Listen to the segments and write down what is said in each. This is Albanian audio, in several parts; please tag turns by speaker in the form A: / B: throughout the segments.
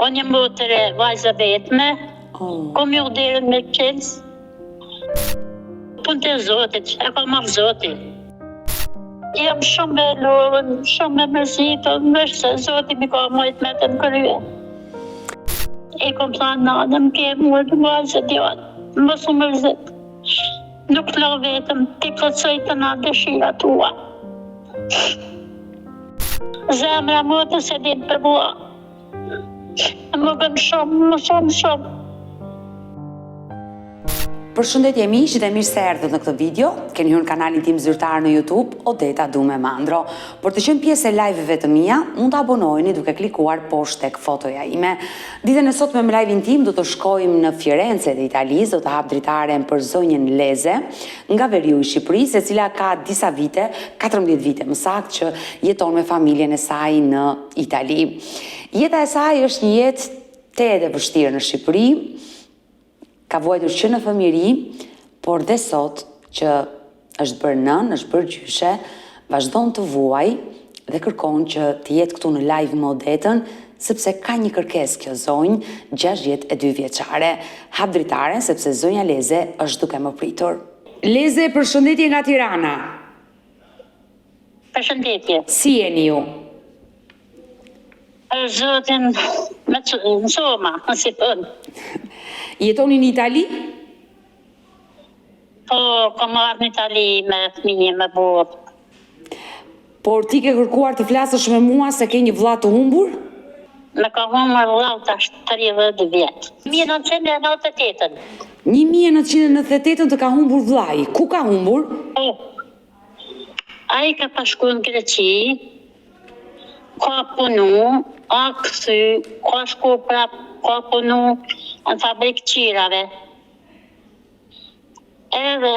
A: Unë një motër e vajza vetme, kom ju derën me qelës. Punë të Zotit, e ka marrë Zotit. Jam shumë me lovën, shumë me mërzitë, mësh se Zotit mi ka mojt me të në krye. E kom thënë nanëm, ke muar të vajzë djatë, mos u mërzit. Nuk la vetëm, ti plotësoj të na dëshira tua. Zemra motë se din për mua. Më bëm shumë.
B: Përshëndetje miq, dhe mirë se erdhët në këtë video. Keni hyrë në kanalin tim zyrtar në YouTube, Odeta Dume Mandro. Por të qenë pjesë e live-eve të mia, mund të abonoheni duke klikuar poshtë tek fotoja ime. Ditën e sotme me live-in tim do të shkojmë në Firenze të Italisë, do të hap dritaren për zonjën Leze, nga veriu i Shqipërisë, e cila ka disa vite, 14 vite më saktë, që jeton me familjen e saj në Itali. Jeta e saj është një jetë tetë e vështirë në Shqipëri. Ka vuajtur që në fëmijëri, por dhe sot që është bërë nën, është bërë gjyshe, vazhdon të vuaj dhe kërkon që të jetë këtu në live me Odetën, sepse ka një kërkesë kjo zonjë, 62 vjeçare. Hap dritaren sepse zonja Leze është duke më pritur. Leze, përshëndetje nga Tirana.
A: Përshëndetje.
B: Si jeni ju?
A: Zotin me nësoma, si thënë.
B: Jetoni në Itali?
A: Po, kom marrë në Itali me fëmijë, me burr.
B: Por ti ke kërkuar të flasësh me mua se ke një vëlla të humbur?
A: Me ka humbur vëlla tash 30 vjet. 1998.
B: 1998 të ka humbur vllai. Ku ka humbur?
A: Po. Ai ka pashku në Greqi, ka punu, a këthy, ka shku prap, ka punu në fabrikë qirave. Edhe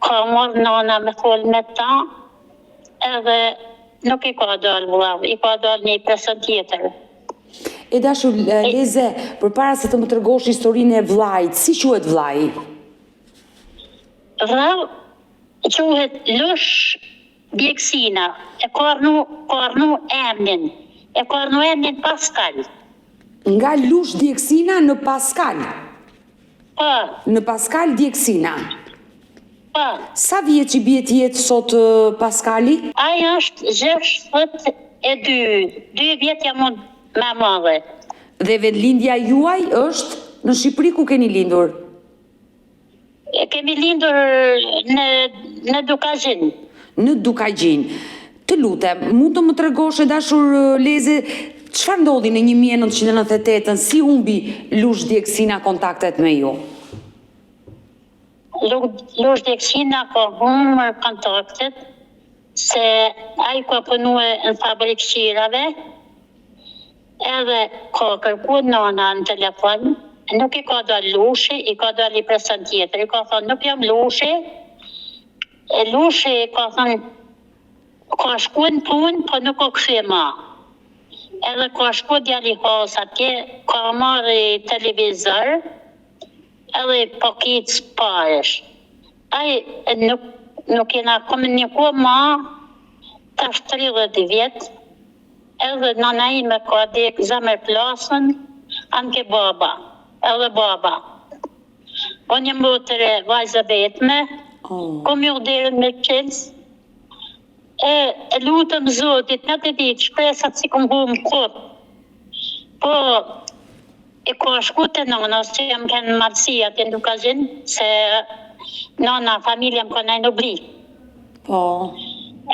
A: ka morë nana me folë me ta, edhe nuk i ka dalë vëllau, i ka dalë një presën tjetër.
B: E dashur Leze, përpara se të më tregosh historinë e vllait, si quhet vllai?
A: Vëllau quhet Lush Djeksina, e karnu emnin. E karnu emnin Paskal.
B: Nga Lush Djeksina në Paskal?
A: Po.
B: Në Paskal Djeksina?
A: Po.
B: Sa vjeç i bie të jetë sot Paskali?
A: Ai është 62. 2 vjet jam unë me madhe.
B: Dhe vendlindja juaj është në Shqipëri, ku keni lindur?
A: Kemi lindur në Dukazhin.
B: Në Dukazhin. Të lutem, mund të më tregosh e dashur Leze, çfarë ndodhi në 1998, si humbi Lush Djeksina kontaktet me ju?
A: Lush Djeksina ka humbur kontaktet se ai ka punue në fabrikë qirave, edhe ka kërkuar nana në telefon, nuk i ka dalë Lushi, i ka dalë i presën tjetër, i ka thënë nuk jam Lushi, e Lushi ka thënë ka shku në punë, po nuk o kthye ma. Edhe ka shku djali has atje, ka marrë televizor, edhe pakit sparesh. Ai nuk jena komuniko ma, tash 30 vjet, edhe nana ime ka dek zemër plasën, anke baba, edhe baba. Unë një motër e vajza vetme, kom ju derën me qelës, e lutëm Zotit, në të ditë, shpresat si kom humë kot. Po, e ka shku të nana, se jam kënë marësia të Dukazhin, se nana, familja më ka najnë obli.
B: Po.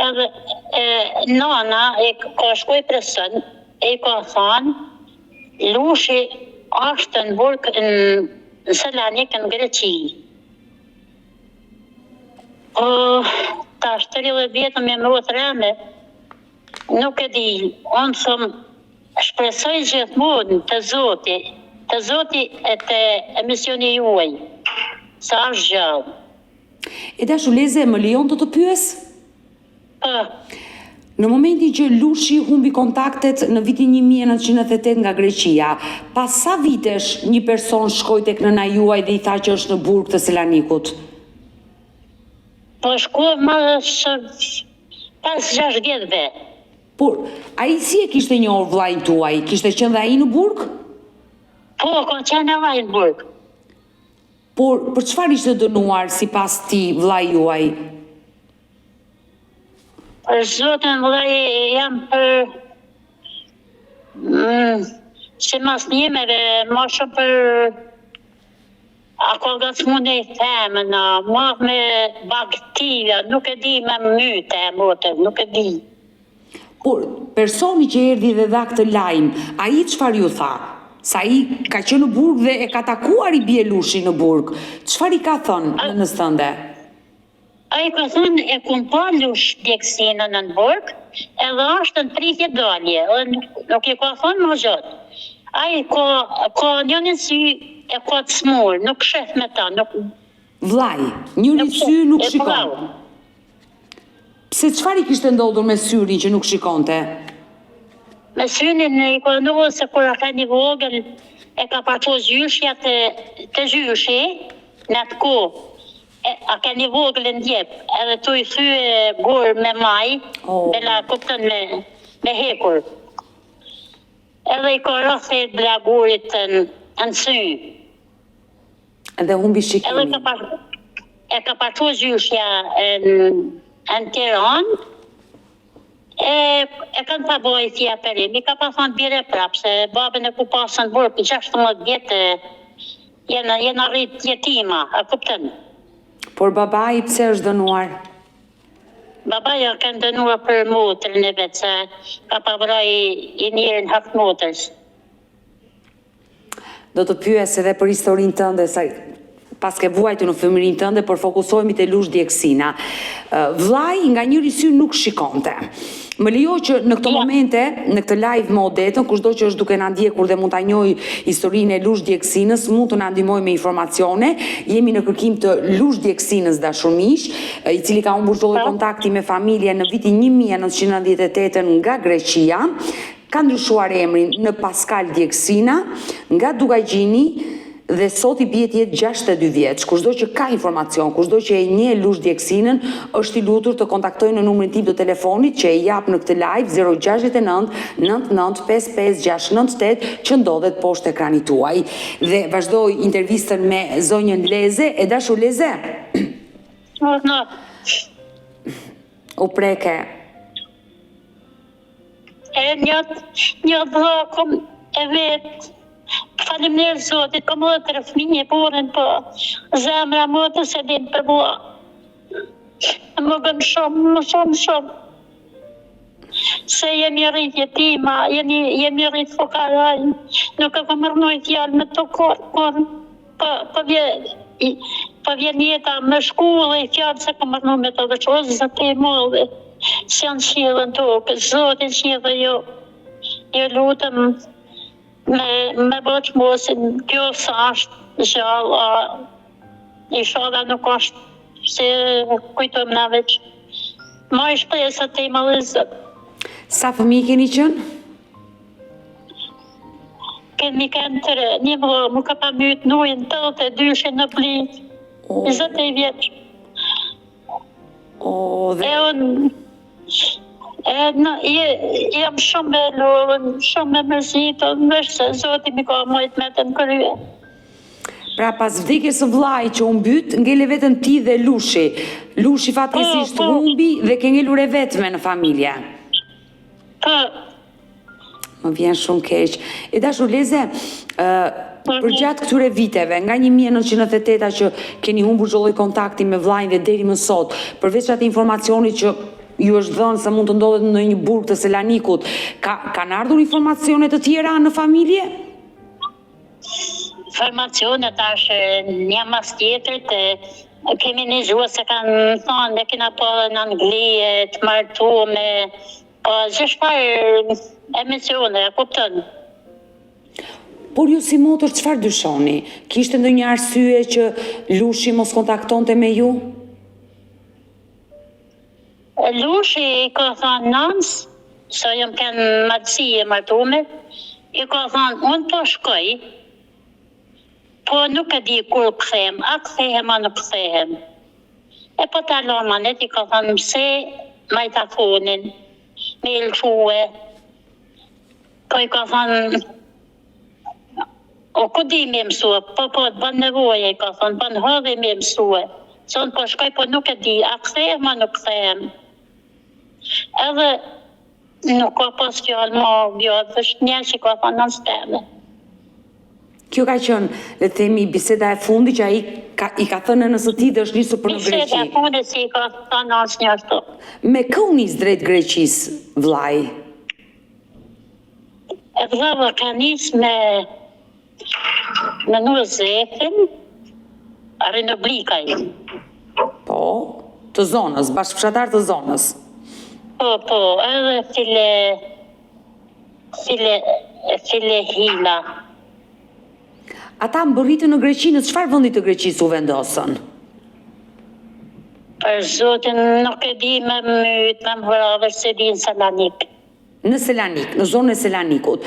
A: Edhe nana e ka shku e presën, e ka thanë, Lushi ashtë në burg në Selanik në Greqi. Tash 30 vjetë me mërot rame, nuk e di, unë thëmë, shpresoj gjithmonë të Zoti e të emisioni juaj, sa është gjallë.
B: E dashur Leze, më lejon të pyes?
A: Po.
B: Në momentin që Lushi humbi kontaktet në vitin 1998 nga Greqia, pas sa vitesh një person shkoi tek nëna juaj dhe i tha që është në burg të Selanikut?
A: Po shkoj më pas 6 vjetëve.
B: Por, a i si e kishte njohur vllajin tuaj? Kishte qenë dhe ai në burg?
A: Po, ka qenë e vaj në burg.
B: Por për çfarë ishte dënuar sipas ti vllai juaj?
A: Për zotin vllai jam për si mas njëmeve, ma shumë për ako gacmune i themen, ma me bakteria, nuk e di me myte e motër, nuk e di.
B: Por personi që erdhi dhe dha këtë lajm, ai çfarë ju tha? Sa i ka qenë në burg dhe e ka takuar i bielushi në burg. Çfarë i ka thënë në nënës tënde?
A: Ai ka thënë e kum pa lush djegësinën në burg, edhe është në pritje dalje, nuk i ka thënë më gjatë. Ai ka njënin sy e ka të smur, nuk shef me ta, nuk...
B: Vllai, njëri sy nuk shikon. Pse çfarë i kishte ndodhur me syrin që nuk shikonte?
A: Me syrin i ka ndodhur se kur ka një vogël e ka parqo zhyshja të zhyshi, në atë kohë. A ka një vogël në djep, edhe tu i thyë gurë me maj, me la kuptën me hekur. Edhe i ka rrëthi bla gurit në sy.
B: Edhe humbi shikimin.
A: E ka parqo zhyshja në Tiranë, e kanë pa bojtja perim, i ka pa thonë bire prapë, se babën e ku pasën burë për 16 vjetë, jenë arrit jetima, a kuptën?
B: Por babai pse është dënuar?
A: Babaja kanë dënuar për motrën e vetë, se ka pavroj i njërin hap motrës.
B: Do të pyes edhe për historinë tënde, pas ke vuajtur në fëmijërinë tënde, por fokusohemi te lush djegësina. Vllai nga njëri sy nuk shikonte. Më lejo që në këto momente, në këtë live me Odetën, kushdo që është duke na ndjekur dhe mund ta njohë historinë e lush djegësinës, mund të na ndihmojë me informacione. Jemi në kërkim të lush djegësinës dashur miq, i cili ka humbur çdo kontakti me familjen në vitin 1998 nga Greqia. Ka ndryshuar emrin në Pascal Djegësina nga Dugajgjini dhe sot i bie të jetë 62 vjeç. Kushdo që ka informacion, kushdo që e njeh lush djegësinën, është i lutur të kontaktojë në numrin tim të telefonit që e jap në këtë live 069 99 55 698 që ndodhet poshtë ekranit tuaj. Dhe vazhdoj intervistën me zonjën Leze, e dashur Leze. U preke.
A: Një dhëkum e vetë. Faleminderit Zotit, kam edhe 3 fëmijë porën, po zemra më të se din për mua. Më bën shumë. Se jemi rrit jetima, jemi rrit fukaraj, nuk e kam rënoj t'jallë me të korë, po vjen jeta me shkullë i fjallë se kam rënoj me të dhe që ozë zëtë i mëllë, si janë shilën tokë, Zotin shilë jo lutëm, me bëqë mosin, kjo së ashtë gjallë, i shala nuk ashtë se kujtojmë na veç. Ma i shpresat e i malëzët.
B: Sa fëmijë keni qenë?
A: Kemi kënë 3, një më më ka pa mytë nujën tëllë të dyshe në plitë, 20 vjeç. Jam shumë me lovën, shumë me mërzitën, vështë se Zoti mi ka mojtë me të në krye.
B: Pra pas vdekjes së vllai që u mbyt, ngele vetëm ti dhe Lushi. Lushi fatkeqësisht humbi dhe ke ngelur e vetme në familje. Më vjen shumë keq. E dashur Leze, për gjatë këtyre viteve, nga 1998 që keni humbur çdo lloj kontakti me vllain dhe deri më sot, përveç atë informacioni që ju është dhënë se mund të ndodhet në një burg të Selanikut, kanë ardhur informacione të tjera në familje?
A: Informacionet është një mas tjetër të kemi një zhua se kanë thonë dhe kena po në Angli të martu me po gjithfar emisione, kuptën.
B: Por ju si motër çfarë dyshoni? Kishte ndonjë arsye që Lushi mos kontaktonte me ju?
A: Lushi i ka thonë nëns, se jam kanë matësi e martume, i ka thonë, unë po shkoj, po nuk e di kur kthehem, a kthehem a nuk kthehem. E po ta lomanet, i ka thonë, mëse ma i tafonin, me i lëshue. Po i ka thonë, O, ku di me mësue? Po, të ban nevoje, ka thonë, ban hadhe me mësue. Thonë, po shkoj, po nuk e di, a kthehem, a nuk kthehem. Edhe nuk ka pas fjallë ma vjodh, është një që ka thonë në steme.
B: Kjo ka qenë, le të themi, biseda e fundi që i ka thënë nësë ti dhe është nisur për në Greqi.
A: Biseda e fundi që i ka thënë asë një ashtu.
B: Me kë u nis drejt Greqisë, vllai?
A: E vllava ka nis me Nur Zetin, Renoblikaj.
B: Po, të zonës, bashkëfshatar të zonës.
A: Po, edhe file Hila.
B: Ata mbërritën në Greqi, në çfarë vendi të Greqisë u vendosën?
A: Për zotin nuk e di me myt, me vrave se di në Selanik.
B: Në Selanik, në zonën e Selanikut.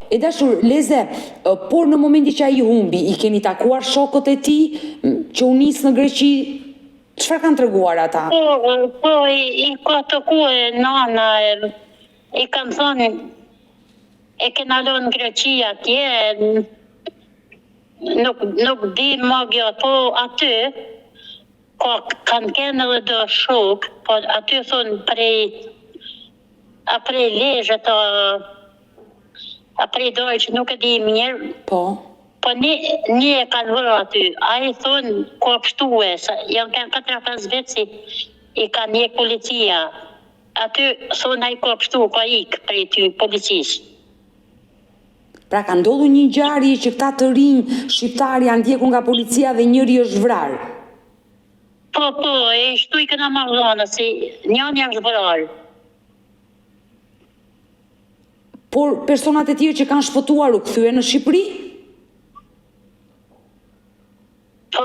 B: E dashur, Leze, por në momenti që ai humbi, i keni takuar shokët e tij që u nis në Greqi? Çfarë kanë treguar ata?
A: Po, i ka takuar nana, i kanë thonë, e kena lënë Greqi atje, nuk di më gjatë, po aty, kanë kenë edhe do shokë, po aty thonë prej lejët, a prej dojë që nuk e di mirë. Po një e kanë vërë aty, a i thonë ko pështue, janë kanë 4-5 vetë si i kanë një policia. Aty thonë a i ko pështu, ka ikë prej ty policisë.
B: Pra ka ndodhur një ngjarje që këta të rinj shqiptar janë ndjekur nga policia dhe njëri është vrarë.
A: Po, e shtu i këna marrë si njëri është vrarë.
B: Por personat e tjerë që kanë shpëtuar u kthye në Shqipëri?
A: Po,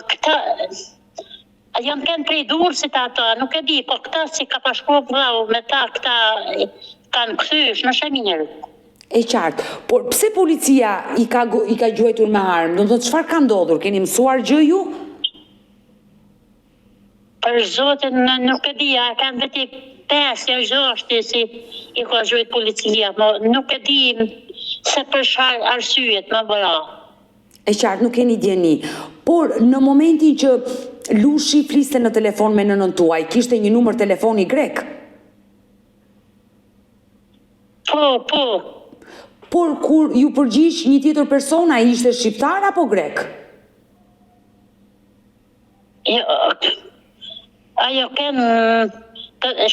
A: këta janë kënë prej Durrësit ata, nuk e di, po këta si ka pashku vrau me ta, këta kanë kthysh në Shemirë.
B: E qartë, por pse policia i ka gjuajtur me armë? Do të thotë çfarë ka ndodhur? Keni mësuar gjë ju?
A: Për zotin nuk e di, a kanë veti 5-6 si i ka gjuajt policia, nuk e di se për çfarë arsyet më bëra.
B: E qartë, nuk keni djeni. Por në momentin që Lushi fliste në telefon me nënën tuaj, kishte një numër telefoni grek?
A: Po.
B: Por kur ju përgjigj një tjetër persona, ishte shqiptar apo grek?
A: Ajo kenë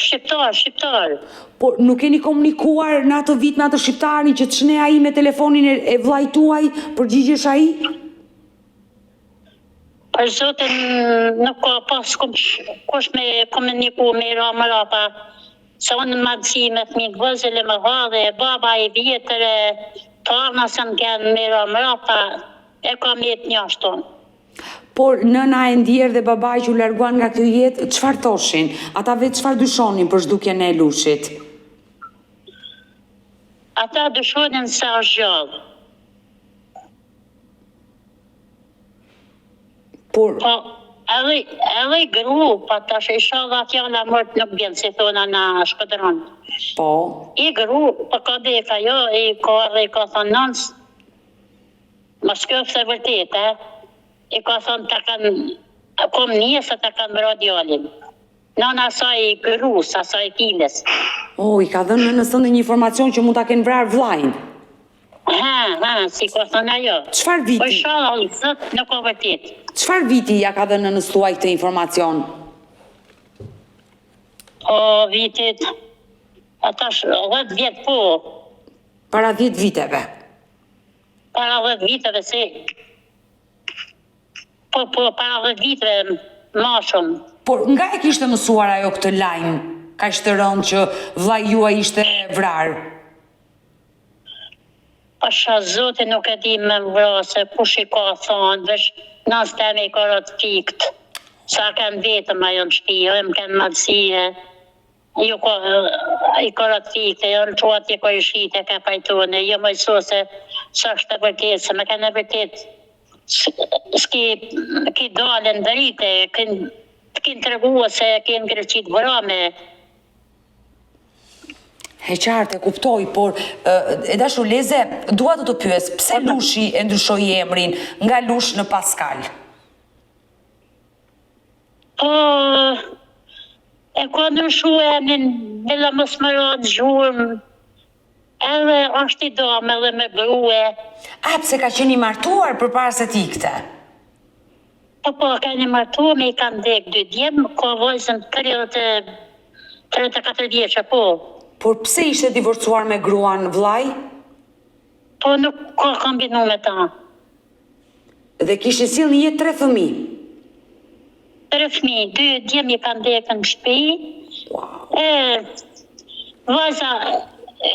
A: shqiptar.
B: Por nuk keni komunikuar në atë vit me atë shqiptarin që të shne ai me telefonin e vllajt tuaj, përgjigjesh ai?
A: Për zotin nuk ka pas kush me komuniku me rapa. Se unë në madhësime të një vëzële më hadhe, baba i vjetër, parna se më kenë me rapa, e ka mjetë një ashton.
B: Por nëna e ndjerë dhe babaj që u larguan nga kjo jetë, çfarë thoshin? Ata vetë çfarë dyshonin për zhdukjen e Lushit?
A: Ata dyshonin se është gjallë.
B: Por
A: edhe i grup, ata që isha dhe atjala mërtë nuk bjenë, si thona në Shkodran.
B: Po.
A: I grup, për ka deka jo, i ka dhe i ka thonë nëns, më shkëf se vërtet, i ka thonë të kanë, kom njësë të kanë mëra djallin. Nëna asaj grus, asaj kiles.
B: I ka dhënë në nësën dhe një informacion që mund ta kenë vrarë vllajin.
A: Si ka thonë ajo.
B: Çfarë viti?
A: Po shala, zët, nuk o vërtet.
B: Çfarë viti ja ka dhënë nënës tuaj këtë informacion?
A: Vitit, atash 10 vjetë po.
B: Para 10 viteve?
A: Para 10 viteve, si. Po, para 10 viteve, ma shumë.
B: Por nga e kishte mësuar ajo këtë lajm, ka ishte rënd që vllai juaj ishte vrarë?
A: Pasha zote nuk e di me vra se kush i ka thonë, vesh nësë teme i ka rëtë fikt. Sa kanë vetëm ajo në shpi, jo më kanë madhësie. Jo i ka rëtë fikt, jo në quat i ka i shite, ka pajtone, jo më i so se sa është të vërtet, se me kanë e vërtet, s'ki dalën dërite, t'kin të regua se kënë Greqit vërame,
B: E qartë, e kuptoj, por e dashur Leze, dua të pyes, pse Lushi e ndryshoi emrin nga Lush në Paskal?
A: Po, e ka ndryshu emrin, bella mos më ratë gjurmë, edhe është i dome dhe me grue.
B: A, pse ka qenë i martuar përpara se t'ikte?
A: Po, kanë i martuar, me i kanë dek 2 djemë, ka vajzën 34 vjeqe, po.
B: Por pse ishte divorcuar me gruan vllai?
A: Po, nuk ka kombinu me ta.
B: Dhe kishte sjellë një jetë 3 fëmijë.
A: 3 fëmijë, 2 djemë i kanë dekë në shtëpi.
B: Wow.
A: Vajza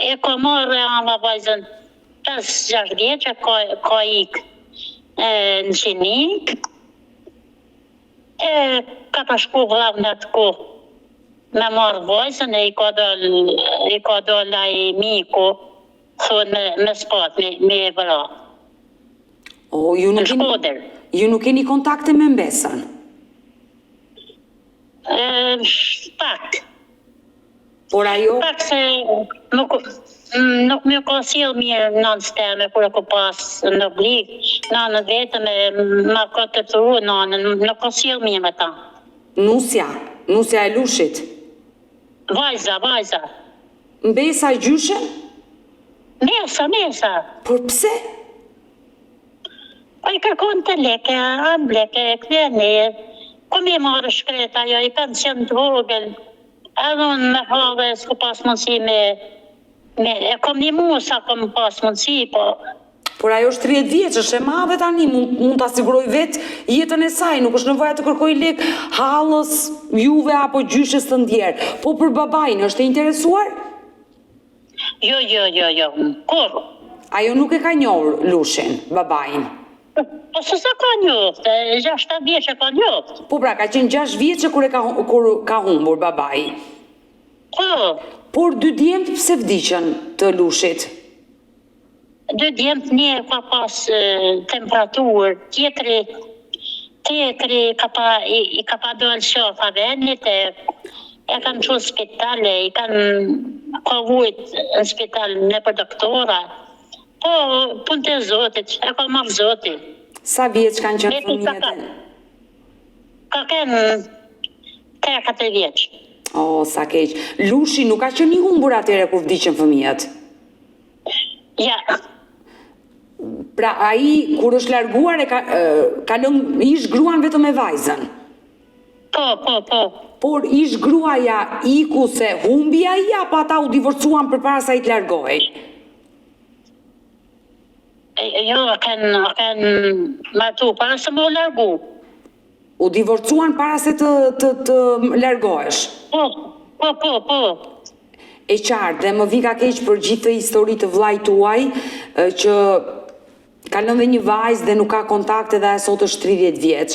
A: e ka marrë ama vajzën 5-6 vjeqe, ka ikë në Gjini. Ka pashku vllav në atë kohë me marrë vajzën e i ka dolla i miku, thonë me spat, me e vëra.
B: O, ju nuk keni kontakte me mbesën?
A: Pak.
B: Por ajo...
A: Pak se nuk më ka sjell mirë nënës teme, kur e ku pas në obligë. Nënën vetëm ma ka të turu nënën, nuk ka sjell mirë me ta.
B: Nusja e Lushit?
A: Vajza.
B: Mbesa gjyshe?
A: Mesa.
B: Por pse?
A: Po i kërkon të leke, ambleke, këveni. Ku mi marrë shkreta, jo i pension të vogël. Edhe unë me hadhe s'ku pas mundësi e kom një musa kom pas mundësi, po.
B: Por ajo është 30 vjeç, është e madhe tani, mund të asiguroj vetë jetën e saj, nuk është nevoja të kërkoj lek hallës, juve apo gjyshes të ndjerë. Po për babain është e interesuar?
A: Jo, kur?
B: Ajo nuk e ka njohur Lushin, babain.
A: Po se ka njoft, 6-7 vjeqe ka njoft.
B: Po pra, ka qenë 6 vjeqe kur ka humbur babai.
A: Po.
B: Por 2 djemt pse vdiqën të Lushit?
A: 2 djemt, një ka pas temperaturë, tjetri i ka pa dojnë shofa venit, e kanë qu spitale, i kanë kovujt në spital në për doktora. Po, punë të zotit, e ka marrë zotit.
B: Sa vjeç kanë qenë fëmijët?
A: Ka kënë 3-4 vjeç.
B: O, sa keq. Lushi nuk ka qenë i humbur atyre kur vdiqën fëmijët?
A: Ja.
B: Pra, ai kur është larguar ka lënë ish gruan vetëm me vajzën?
A: Po.
B: Por ish gruaja iku se humbi ai apo ata u divorcuan përpara se ai të largohej?
A: Jo, kanë martu para se më largu.
B: U divorcuan para se të largohesh?
A: Po.
B: E qartë, dhe më vika keq për gjithë histori të vllait tuaj, që ka lënë dhe një vajzë dhe nuk ka kontakte dhe sot është 30 vjeç.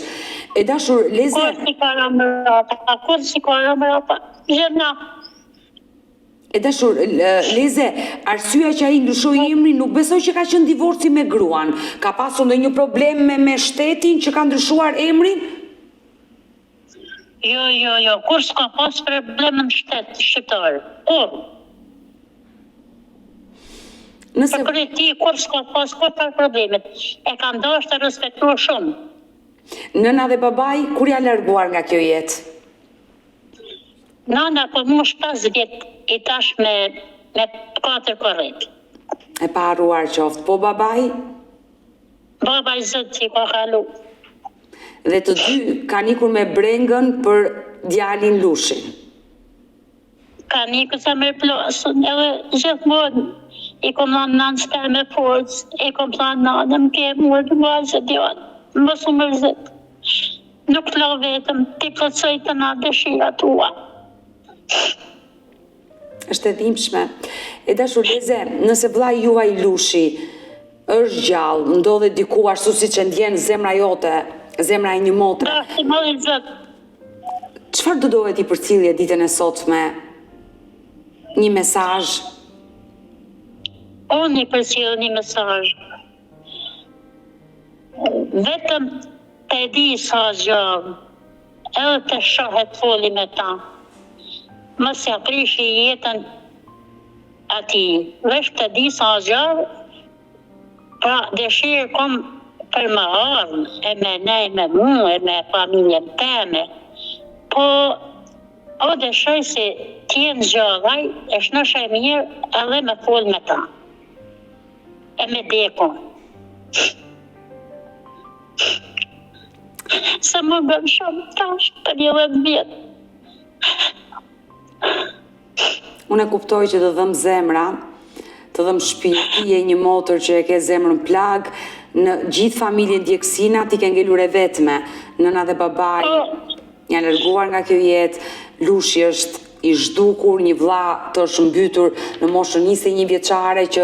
B: E dashur, Leze...
A: Kur si ka rëmërata, gjemna.
B: E dashur, Leze, arsyeja që ai ndryshoi emrin nuk besoj që ka qenë divorci me gruan. Ka pasur ndonjë problem me shtetin që ka ndryshuar emrin?
A: Jo, kur s'ka pas problem në shtet shqiptar? Kur? Për kërët ti, kur s'ka pas për problemet? E ka ndosh të respektuar shumë.
B: Nëna dhe babai, kur ja larguar nga kjo jetë?
A: Nana, po mush 5 vjet i tash me 4 korrit.
B: E pa harruar qoftë, po babai?
A: Babai zot që ka kalu.
B: Dhe të dy kanë ikur me brengën për djalin Lushin.
A: Kanë ikur sa me plasën, edhe gjithmonë i kom thënë nënës të me forcë, i kom thënë nënë, më ke muar të vajzë djatë, mos u mërzit. Nuk të la vetëm, ti plotësoj të na dëshira tua.
B: Është e dhimbshme. E dashur Leze, nëse vllai juaj Lushi është gjallë, ndodhet diku ashtu siç e ndjen zemra jote, zemra e një motre.
A: Da, më dhe zot.
B: Çfarë do dohet i përcjellje ditën e sotme? Një mesazh?
A: Unë i përcjell një mesazh. Vetëm të di sa gjallë, edhe të shohet foli me ta. Mos ja prishi jetën ati. Vesh të di sa gjarë, pra dëshirë kom për më ardhë, e me nej me mu, e me familjen teme. Po, o dëshoj si t'jenë gjallaj, e shnosh e mirë, edhe me fol me ta. E me dekon. Se më bëm shumë tash për 10 vjetë.
B: Unë e kuptoj që të dhëm zemra, të dhëm shpirti, je një motër që e ke zemrën plag, në gjithë familjen Djeksina ti ke ngelur e vetme, nëna dhe babaj, janë larguar nga kjo jetë, Lushi është i zhdukur, një vlla të shëmbytur në moshën 21 vjeçare që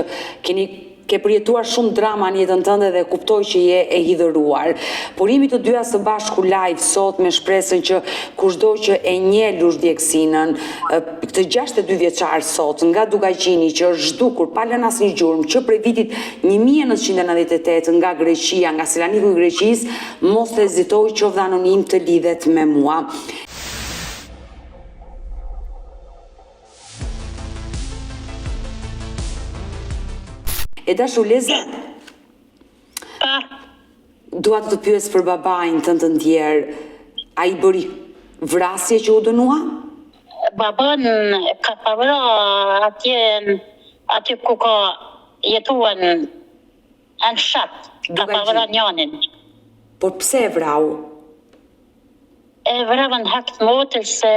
B: ke përjetuar shumë drama në jetën tënde dhe kuptoj që je e hidhëruar. Por jemi të dyja së bashku live sot me shpresën që kushdo që e nje Lush Djeksinën, këtë 62 vjeçar sot, nga Dugaqini që është zhdukur pa lënë asnjë gjurmë, që prej vitit 1998 nga Greqia, nga Selaniku i Greqisë, mos të hezitoj qoftë anonim të lidhet me mua. E dashu Leze, dua të pyes për babain tënd të ndjerë, a i bëri vrasje që u dënua?
A: Baban ka pavra aty ku ka jetuan në shat, ka pavra njanin.
B: Por pse e vrau?
A: E vravën hakt motër se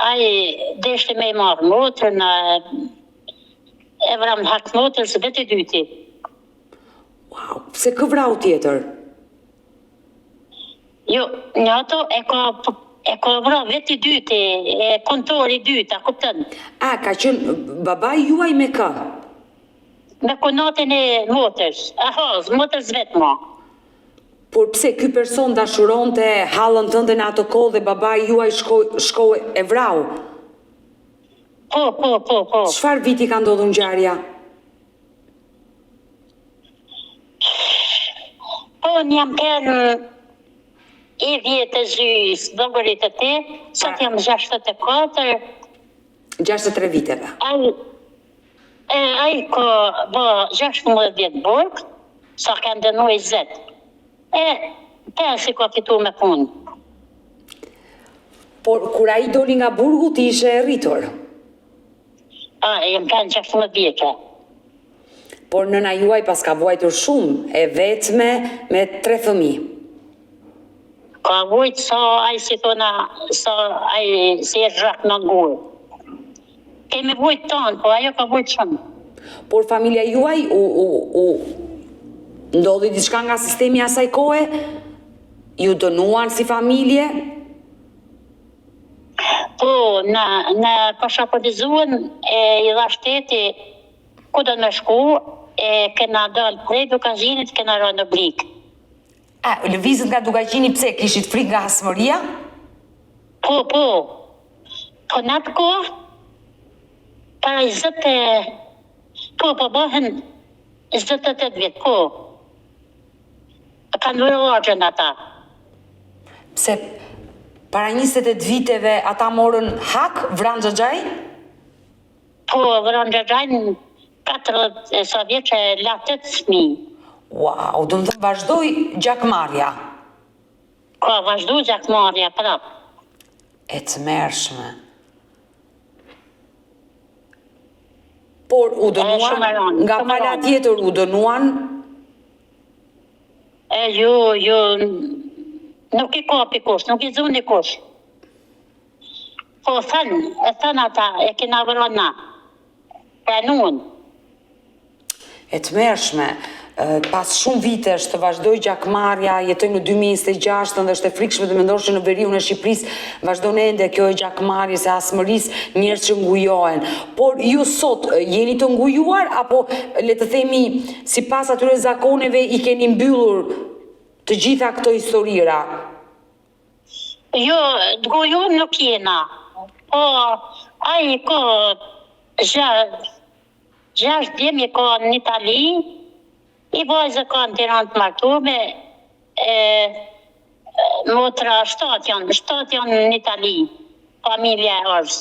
A: ai deshti me i marrë motrën, e vravën hakt motër se vetë i dyti.
B: Wow, pse kë vrau tjetër?
A: Jo, një ato e ka vrau vetë i dyti, e kontori i dytë, a kuptën?
B: A, ka qenë babai juaj me kë?
A: Me konatin e motërs, motërs vetë ma.
B: Por pse ky person dashuronte hallën tënde në ato kohë dhe babai juaj shkoi e vrau?
A: Po.
B: Çfarë viti ka ndodhur ngjarja?
A: Po, jam kënë i 10 e zys, dogërit e ti, sot jam 64.
B: 63 viteve.
A: Ai ka bë 16 vjetë burg, sa ka ndënu 20. Pensi ka fitu me punë.
B: Por kur ai doli nga burgu ti ishe e rritur?
A: Jem kanë 16 vjetë.
B: Por nëna juaj pas ka vuajtur shumë, e vetme me 3 fëmijë.
A: Ka vujtë sa ai si thona, sa ai si e zhrak në ngurë. Kemi vujtë tonë, po ajo ka vujtë shumë.
B: Por familja juaj ndodhi diçka nga sistemi asaj kohe? Ju dënuan si familje?
A: Po, në pashapolizuan i dha shteti ku do në shku, kena dalë prej Dugaqinit, kena rënë në Blik.
B: Lëvizët nga Dugaqini pse? Kishit frikë nga hasmëria?
A: Po. Po në atë kohë, para 20, po bëhen 28 vjetë, po. Kanë vërë orgjën ata.
B: Pse para 28 viteve ata morën hak, vranë xhaxhaj?
A: Po, vranë xhaxhajnë 40 sa vjeqe la 8 fëmijë.
B: Wow, do më thënë vazhdoj gjakmarrja.
A: Ka vazhdu gjakmarrja, prap.
B: E të mërshme. Por u dënuan, nga pala tjetër u dënuan?
A: Jo, nuk i kapi kush, nuk i zuni kush. Po thënë ata, e kena vërën na. Pranuan.
B: E të mërshme, pas shumë vitesh të vazhdoj gjakmarrja, jetojmë në 2026 dhe është e frikshme të mendosh që në veriun e Shqipërisë vazhdon ende kjo e gjakmarrjes e hasmërisë, njerëz që ngujohen. Por ju sot jeni të ngujuar apo le të themi sipas atyre zakoneve i keni mbyllur të gjitha këto historira?
A: Jo, të ngujuar nuk jena. Po, ai ka 6 djemi ka në Itali, i vajzë ka në Tiranë të martume, motra 7 janë në Itali, familja e orës.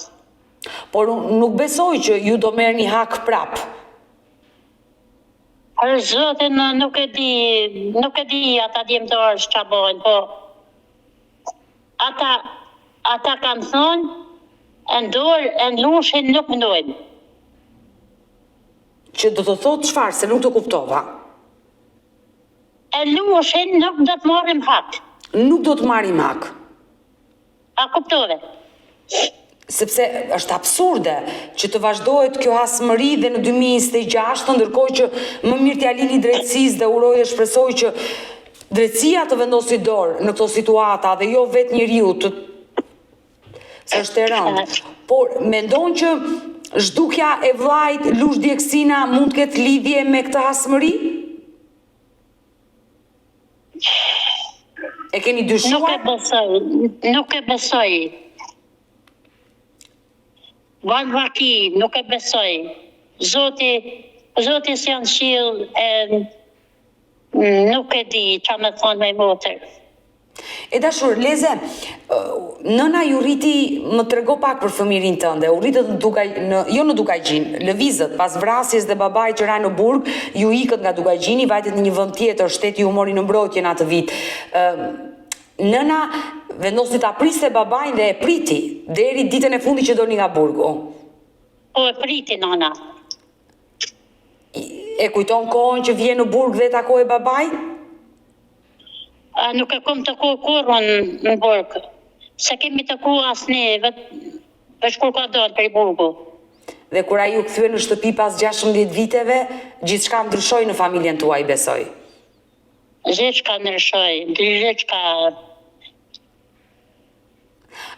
B: Por unë nuk besoj që ju do merr një hak prap.
A: Për zotin nuk e di ata djemtarë ç'a bojnë, po ata kanë thonë, e ndorë, e lushin nuk mnojnë.
B: Që do të thotë çfarë, se nuk të kuptova.
A: E lushin nuk do të marrim hak.
B: Nuk do të marrim hak.
A: A kuptove?
B: Sepse është absurde që të vazhdohet kjo hasmëri dhe në 2026, ndërkohë që më mirë t'ja lini drejtësisë dhe uroj dhe shpresoj që drejtësia të vendosi dorë në këto situata dhe jo vetë njeriu se është e rëndë. Por mendon që zhdukja e vllajt Lush Djeksina mund të ketë lidhje me këtë hasmëri? E keni dyshuar?
A: Nuk e besoj. Valvaki, nuk e besoj. Zoti si janë qiell, nuk e di ç'a më thonë me motër.
B: E dashur, Leze, nëna ju rriti, më trego pak për fëmirin tënde, u rritët jo në Dukajgjin, lëvizët, pas vrasjes dhe babaj që ra në Burg, ju ikët nga Dukajgjini, vajtet në një vend tjetër, shteti ju mori në mbrojtje në atë vit. Nëna vendosi ta priste babajnë dhe e priti, deri ditën e fundi që doli nga Burgu.
A: Po e priti, nana.
B: E kujton kohën që vjen në Burg dhe takoi babajnë?
A: Nuk e kom të ku kurën në Burg. Se kemi të ku asne, veç kur ka dalë për i Burgu.
B: Dhe kur ai u kthye në shtëpi pas 16 viteve, gjithçka ndryshoi në familjen tuaj, besoj.
A: Gjithçka ndryshoi, gjithçka.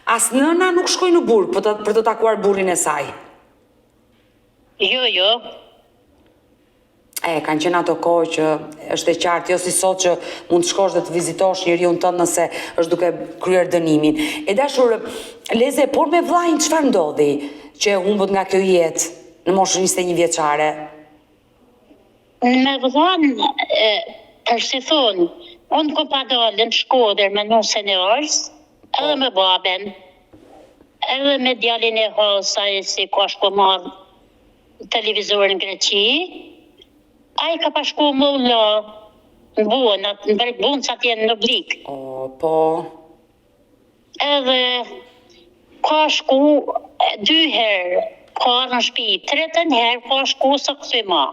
B: As nëna nuk shkoi në Burg për të takuar burrin e saj.
A: Jo.
B: Kanë qenë ato kohë që është e qartë, jo si sot që mund të shkosh dhe të vizitosh njeriun tënd nëse është duke kryer dënimin. E dashur, Leze, por me vllajin çfarë ndodhi që humbët nga kjo jetë në moshën 21 vjeçare?
A: Me vllain, si thonë, unë ku pa dalë në Shkodër me nusën e ors, edhe me baben, edhe me djalin e Hasaj, si ka shku marrë televizorin në Greqi. Ai ka pashku më la në buën, në buën që atje në blik.
B: Po.
A: Edhe ka shku 2 herë, ka në shpi, 3 herë ka shku së këthy ma.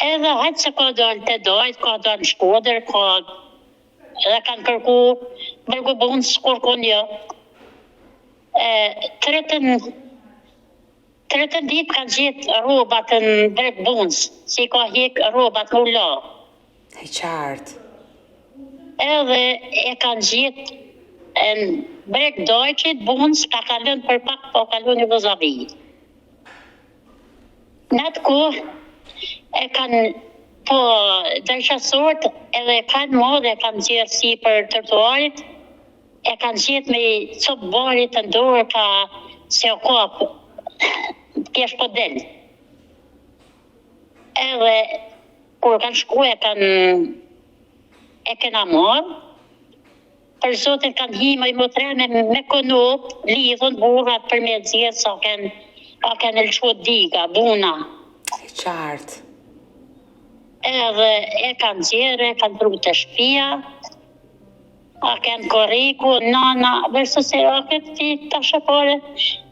A: Edhe hajtë se ka dalë të dajt, ka dalë në Shkodër, edhe kanë kërku bërgu bunë së kërkun jo. 30 ditë kanë gjithë robat në breg bunës, si ka hek robat në la.
B: E qartë.
A: Edhe e kanë gjithë në breg dojqit bunës, ka kalën për pak, po kalën një vëzavi. Në atë kohë, e kanë, po dërqasort, edhe kanë modë, e kanë gjithë si për trotuarit, e kanë gjithë me copë barit të ndorë ka se o kapë. Kjesh po del. Edhe kur kanë shku e kena marë, për zotin kanë hima i motrene me konop, lidhën burrat për me dzirë, sa kanë lëshu diga, buna.
B: E qartë.
A: Edhe e kanë dzirë, e kanë pru të shpia, a kanë koriku, nana, vërse se a këtë ti të shëpare,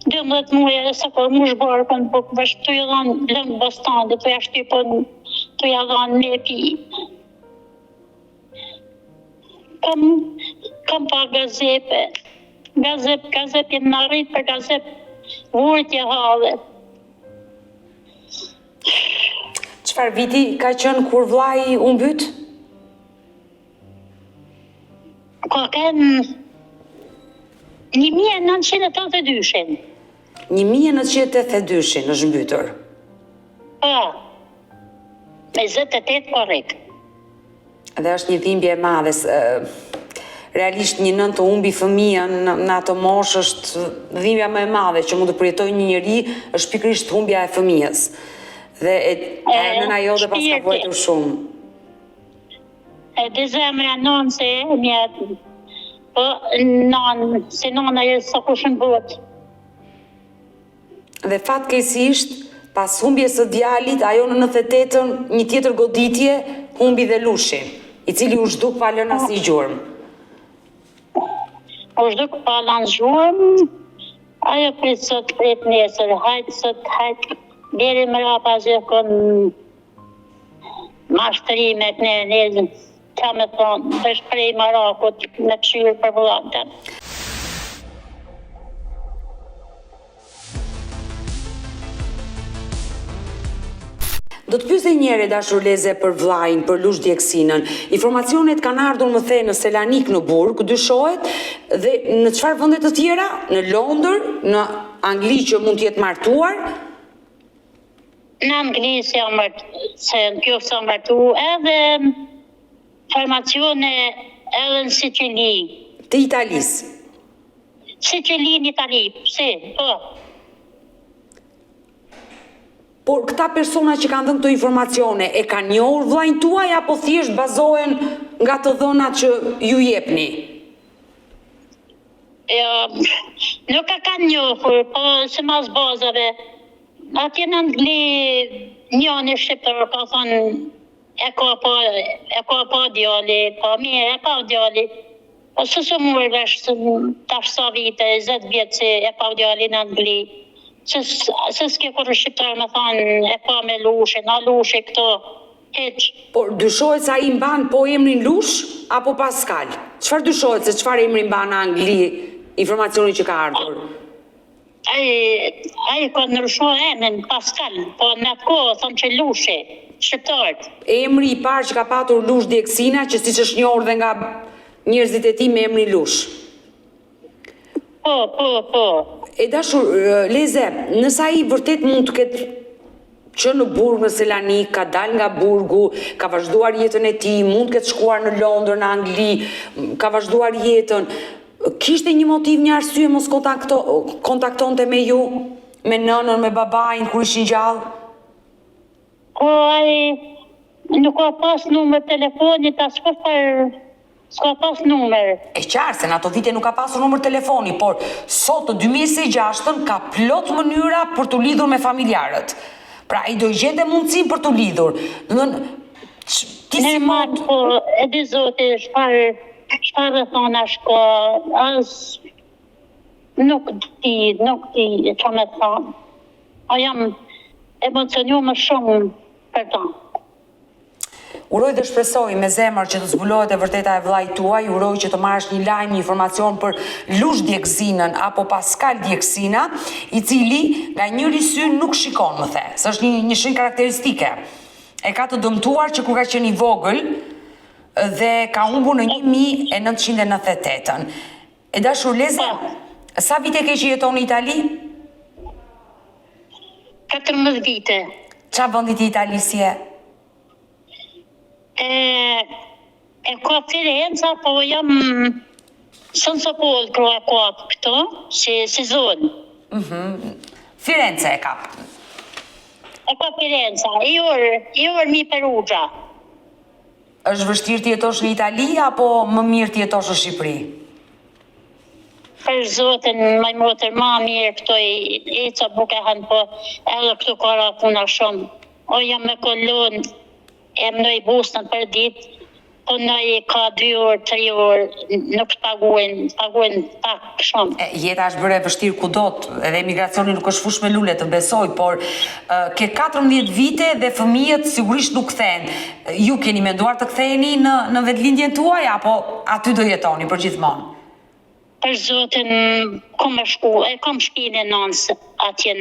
A: 12 muaj e se kur mu shbarë, po vështë të jadhan lëngë bastande, të jashtypon, të jadhan me pi. Kam pa gazepe, gazepe në rritë për gazepe, vurit e halë.
B: Çfarë viti ka qenë kur vllai u mbyt?
A: Ka kënë 1982-shin.
B: 1982-shin është mbytur.
A: Po, me 28 korrekt.
B: Dhe është një dhimbje e madhe. Realisht një nën të humbi fëmijën në atë moshë është dhimbja më e madhe që mund të përjetojë një njeri, është pikërisht humbja e fëmijës. Dhe nëna jote pas ka vuajtur shumë.
A: Dhe zemra nënë se mjetë, po nënë, se nëna e së kushën botë.
B: Dhe fatkeqësisht, pas humbjes së djalit, ajo në 98-ën, një tjetër goditje, humbi dhe lushin, i cili u zhduk pa lënë asnjë gjurmë.
A: U zhduk pa lënë gjurmë, ajo prit sot, prit nesër, hajt sot, hajt, deri më rapa zhekon mashtrime këne nezën, ka me thonë, të shprej Marakut me pëshyrë për vëllantën.
B: Do të pyesë njëherë dashur Leze për vllajin, për Lush Djeksinën. Informacionet kanë ardhur më the në Selanik në Burg, dyshohet, dhe në çfarë vende të tjera? Në Londër, në Angli që mund të jetë martuar?
A: Në Angli se në kjo se martu, edhe informacione edhe në Sicili.
B: Të Italisë.
A: Sicili në Itali, si, po.
B: Por këta persona që kanë dhënë këto informacione, e kanë njohur vllajin tuaj apo thjesht bazohen nga të dhënat që ju jepni?
A: Nuk e kanë njohur, po se mas bazave. Atje në Angli njëni shqiptar ka thonë e ka pa djali, pa mirë, e pa djali. Po së mërë vesh tash sa vite, 20 vjetë që e pa djali në Angli. Se s'ke kur shqiptar me thonë e pa me lushe, na lushe këto, heq.
B: Por dyshohet se ai mban po emrin Lush apo Pascal? Çfarë dyshohet se çfarë emri mban në Angli informacioni që ka ardhur?
A: Ai ka ndryshuar emrin Pascal, po në atë kohë thonë që Lushe, shqiptarët.
B: Emri i parë që ka patur Lush Djeksina, që siç është njohur dhe nga njerëzit e tij me emrin Lush.
A: Po.
B: E dashur Leze, nëse ai vërtet mund të ketë që në Burg, në Selanik, ka dalë nga Burgu, ka vazhduar jetën e tij, mund të ketë shkuar në Londër, në Angli, ka vazhduar jetën, kishte një motiv, një arsye mos kontaktonte me ju, me nënën, me babain kur ishin gjallë?
A: Po ai nuk ka pas numër telefonit, as s'ka pas numër.
B: E qartë se në ato vite nuk ka pasur numër telefoni, por sot të 2026-ën ka plot mënyra për të lidhur me familjarët. Pra ai do gjente mundësinë për të lidhur. Ti si mund?
A: Po, e di zoti, çfarë thonë shko, as nuk di çfarë me thonë. A jam emocionuar më shumë për ta.
B: Uroj dhe shpresoj me zemër që të zbulohet e vërteta e vllajt tuaj, uroj që të marrësh një lajm, një informacion për Lush Djeksinën apo Pascal Djeksina, i cili nga njëri sy nuk shikon, më the. Së është një shenjë karakteristike. E ka të dëmtuar që kur ka qenë i vogël dhe ka humbur në 1998-ën. E dashur Leze, sa vite ke që jeton në Itali?
A: 14 vite.
B: Qa vendit i Italisë je?
A: E ka Firenca, po jam San Sopol këto, si zonë.
B: Firenze e ka.
A: E ka Firenca, i orë mi Perugia.
B: Është vështirë të jetosh në Itali apo më mirë të jetosh në Shqipëri?
A: Për zotin, maj motër, ma mirë këto i ca buke hanë, po edhe këto kara puna shumë. O jam me kolonë, e mënoj busën për ditë, po nëj ka 2 orë, 3 orë, nuk paguajnë pak shumë.
B: Jeta është bërë e vështirë kudot, edhe emigracioni nuk është fush me lule, të besoj, por ke 14 vite dhe fëmijët sigurisht nuk kthehen. Ju keni menduar të ktheheni në vetlindjen tuaj, apo aty do jetoni për gjithmonë?
A: Për zotin, kom shpinë e nënës atje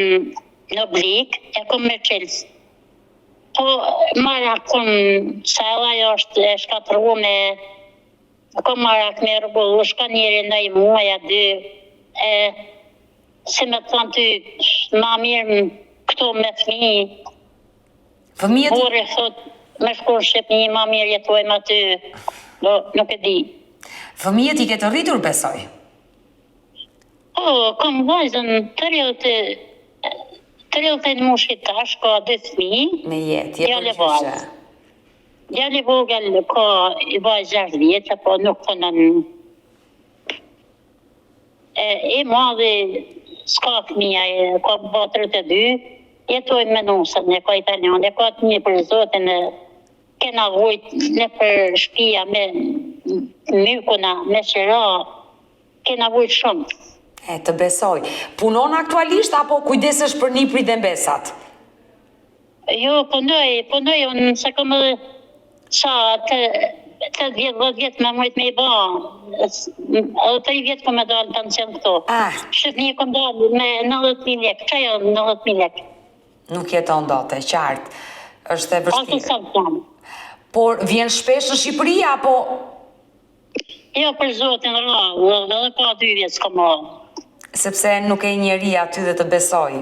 A: në Blik, e kom me qelës. Po, marra kom, se edhe ajo është e shkatërru kom marra me rëgullu, shka njeri në i muaj, a 2, se me thonë ty, ma mirë këto me fëmi.
B: Fëmijët?
A: Bore, thot, me shkur Shqipni, ma mirë jetojmë aty, nuk e di.
B: Fëmijët i ketë rritur, besoj?
A: Po, kom vajzën 30 mushit tash, ka 2 fëmi.
B: Me jetë, je përgjyshe.
A: Djali vogël ka i vajzë 6 vjetë, po nuk thënën. E madhe s'ka fëmija, ka ba 32, jetojnë me nusën, e ka italian, e ka të një për zotin, kena vojt në për shpia me mykuna, me qëra, kena vojt shumë.
B: E, të besoj. Punon aktualisht apo kujdesesh për niprit dhe mbesat?
A: Jo, punoj, unë se këmë të 10 vjetë me mujtë me i ba, edhe 3 vjetë këmë dalë të nësën këto. Shqip një këmë dalë me 90.000 lek, që jo 90.000 lek?
B: Nuk jeton dote, qartë, është e vështirë.
A: Ose sa
B: Por vjen shpesh në Shqipëri, apo?
A: Jo, për zotin rrë, edhe ka 2 vjetë s'këmë.
B: Sepse nuk e njeri aty dhe të besoj.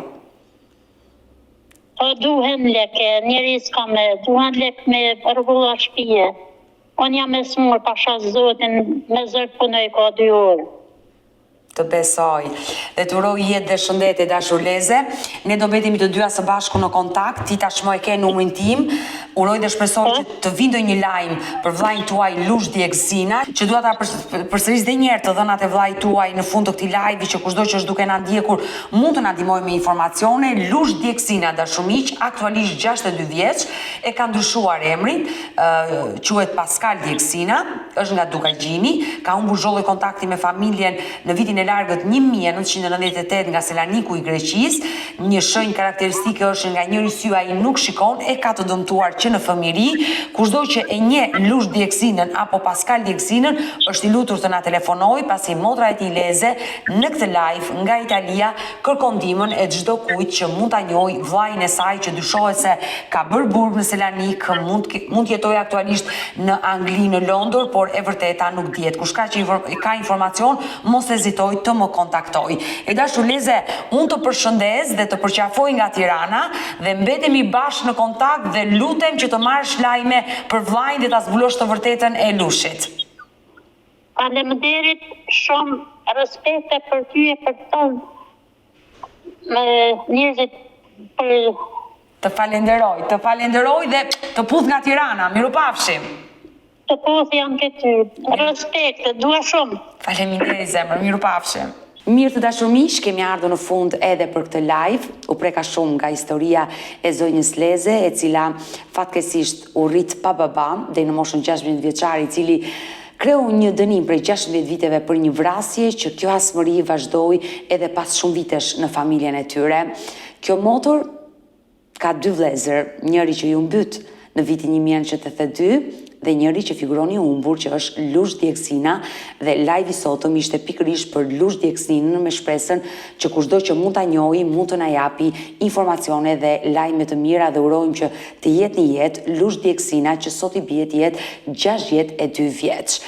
A: Po duhen lek, njeri s'ka duhen lek me rrulla shpije. Unë jam e smurë, pasha zotin, me zërë punoj ka 2 orë.
B: Të besoj. Dhe të uroj jetë dhe shëndete dashur Leze. Ne do betemi të dyja së bashku në kontakt, ti tashmë e ke numrin tim. Uroj dhe shpresoj që të vindoj një lajm për vllajën tuaj Lush Djegzina, që dua ta përsëris dhe një herë të dhënat e vllajit tuaj në fund të këtij live, që kushdo që është duke na ndjekur mund të na ndihmojë me informacione. Lush Djegzina, dashur miq, aktualisht 62 vjeç, e ka ndryshuar emrin, quhet Pascal Djegzina, është nga Dukagjini, ka humbur zholli kontakti me familjen në vitin largët 1998 nga Selaniku i Greqisë. Një shenjë karakteristike është nga njëri sy ai nuk shikon, e ka të dëmtuar që në fëmijëri. Kushdo që e njeh Lush Djegzinën apo Pascal Djegzinën, është i lutur të na telefonojë, pasi motra e tij Leze në këtë live nga Italia kërkon ndihmën e çdo kujt që mund ta njohë vllajën e saj, që dyshohet se ka bërë burg në Selanik, mund të jetojë aktualisht në Angli, në Londër, por e vërteta nuk dihet. Kush ka informacion, mos hezitoj të më kontaktoj. E dashur Leze, unë të përshëndes dhe të përqafoj nga Tirana dhe mbetemi bashkë në kontakt dhe lutem që të marrësh lajme për vllajën dhe ta zbulosh të vërtetën e Lushit.
A: Faleminderit shumë, respekte për ty e për të njerëzit për...
B: Të falenderoj dhe të puth nga Tirana. Mirupafshim.
A: Të puth janë këty. Respekte, dua shumë.
B: Faleminderit zemër, mirupafshim. Mirë të dashur miq, kemi ardhur në fund edhe për këtë live. U preka shumë nga historia e zonjës Leze, e cila fatkesisht u rrit pa baba deri në moshën 16 vjeçar, i cili kreu një dënim prej 16 viteve për një vrasje, që kjo hasmëri vazhdoi edhe pas shumë vitesh në familjen e tyre. Kjo motor ka 2 vëllezër, njëri që ju mbyt në vitin 1982 dhe njëri që figuroni humbur, që është Lush Djegzina, dhe live i sotëm ishte pikërisht për Lush Djegzinën, me shpresën që kushdo që mund ta njohë mund të na japi informacione dhe lajme të mira, dhe urojmë që të jetë një jetë Lush Djegzina, që sot i bie të jetë 62 vjeç.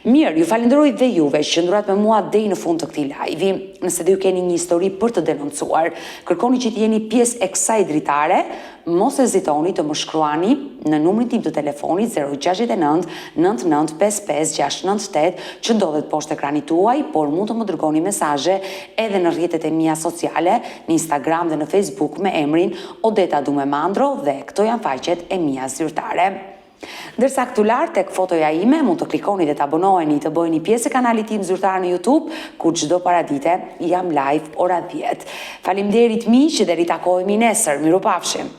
B: Mirë, ju falenderoj dhe juve që qëndruat me mua deri në fund të këtij live. Nëse ju keni një histori për të denoncuar, kërkoni që të jeni pjesë e kësaj dritare, mos hezitoni të më shkruani në numrin tim të telefonit 069 99 55 698, që ndodhet poshtë ekranit tuaj, por mund të më dërgoni mesazhe edhe në rrjetet e mia sociale, në Instagram dhe në Facebook me emrin Odeta Dumemandro, dhe këto janë faqet e mia zyrtare. Ndërsa këtu lart tek fotoja ime mund të klikoni dhe të abonoheni, të bëheni pjesë e kanalit tim zyrtar në YouTube, ku çdo paradite jam live ora 10. Faleminderit miq dhe ritakohemi nesër. Mirupafshim.